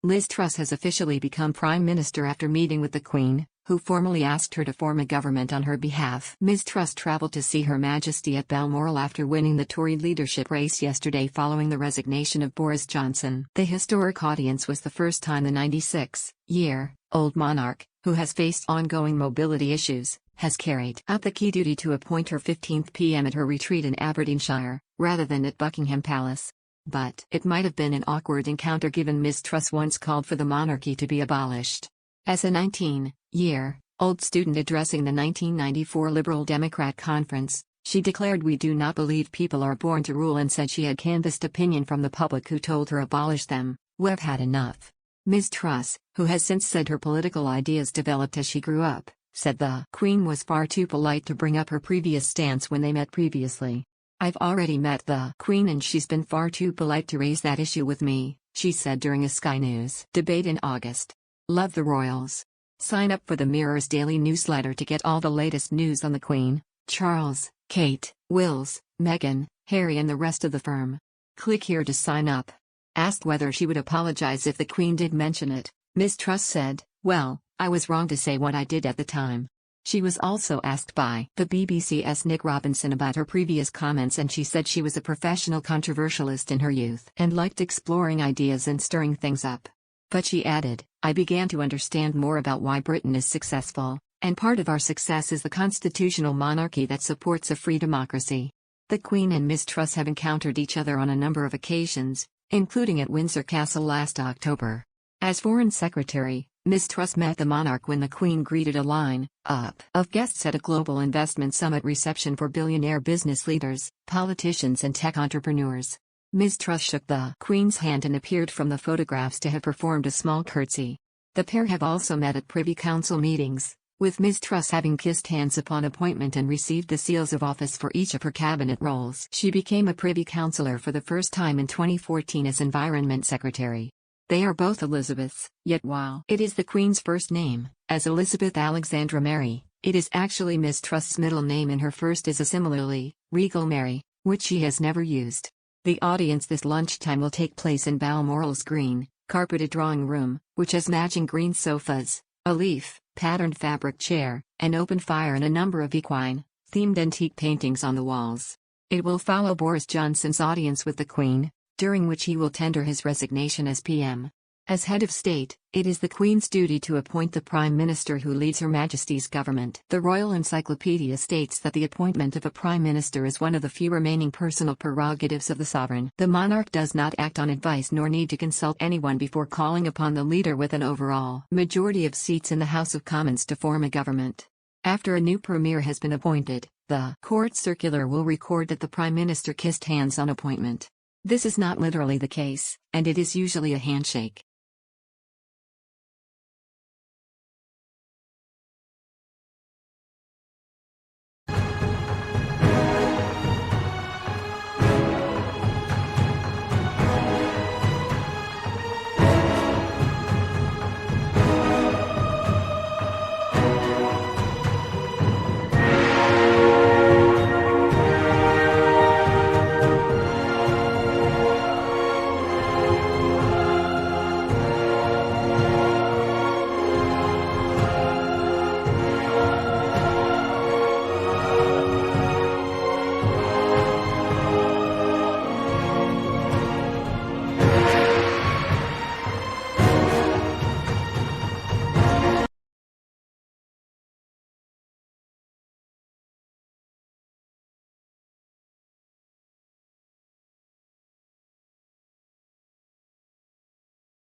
Liz Truss has officially become Prime Minister after meeting with the Queen, who formally asked her to form a government on her behalf. Ms. Truss travelled to see Her Majesty at Balmoral after winning the Tory leadership race yesterday following the resignation of Boris Johnson. The historic audience was the first time the 96-year-old monarch, who has faced ongoing mobility issues, has carried out the key duty to appoint her 15th PM at her retreat in Aberdeenshire, rather than at Buckingham Palace. But it might have been an awkward encounter given Ms. Truss once called for the monarchy to be abolished. As a 19-year-old student addressing the 1994 Liberal Democrat Conference, she declared, "We do not believe people are born to rule," and said she had canvassed opinion from the public who told her abolish them. "We've had enough." Ms. Truss, who has since said her political ideas developed as she grew up, said the Queen was far too polite to bring up her previous stance when they met previously. "I've already met the Queen and she's been far too polite to raise that issue with me," she said during a Sky News debate in August. Love the royals. Sign up for the Mirror's daily newsletter to get all the latest news on the Queen, Charles, Kate, Wills, Meghan, Harry and the rest of the firm. Click here to sign up. Asked whether she would apologize if the Queen did mention it, Ms. Truss said, "Well, I was wrong to say what I did at the time." She was also asked by the BBC's Nick Robinson about her previous comments, and she said she was a professional controversialist in her youth and liked exploring ideas and stirring things up. But she added, "I began to understand more about why Britain is successful, and part of our success is the constitutional monarchy that supports a free democracy." The Queen and Ms. Truss have encountered each other on a number of occasions, including at Windsor Castle last October. As Foreign Secretary, Ms. Truss met the monarch when the Queen greeted a line-up of guests at a global investment summit reception for billionaire business leaders, politicians and tech entrepreneurs. Ms. Truss shook the Queen's hand and appeared from the photographs to have performed a small curtsy. The pair have also met at Privy Council meetings, with Ms. Truss having kissed hands upon appointment and received the seals of office for each of her cabinet roles. She became a Privy Councillor for the first time in 2014 as Environment Secretary. They are both Elizabeths, yet while it is the Queen's first name, as Elizabeth Alexandra Mary, it is actually Ms. Truss's middle name, and her first is a similarly regal Mary, which she has never used. The audience this lunchtime will take place in Balmoral's green, carpeted drawing room, which has matching green sofas, a leaf-patterned fabric chair, an open fire and a number of equine-themed antique paintings on the walls. It will follow Boris Johnson's audience with the Queen, during which he will tender his resignation as PM. As head of state, it is the Queen's duty to appoint the Prime Minister who leads Her Majesty's government. The Royal Encyclopedia states that the appointment of a Prime Minister is one of the few remaining personal prerogatives of the sovereign. The monarch does not act on advice nor need to consult anyone before calling upon the leader with an overall majority of seats in the House of Commons to form a government. After a new Premier has been appointed, the court circular will record that the Prime Minister kissed hands on appointment. This is not literally the case, and it is usually a handshake.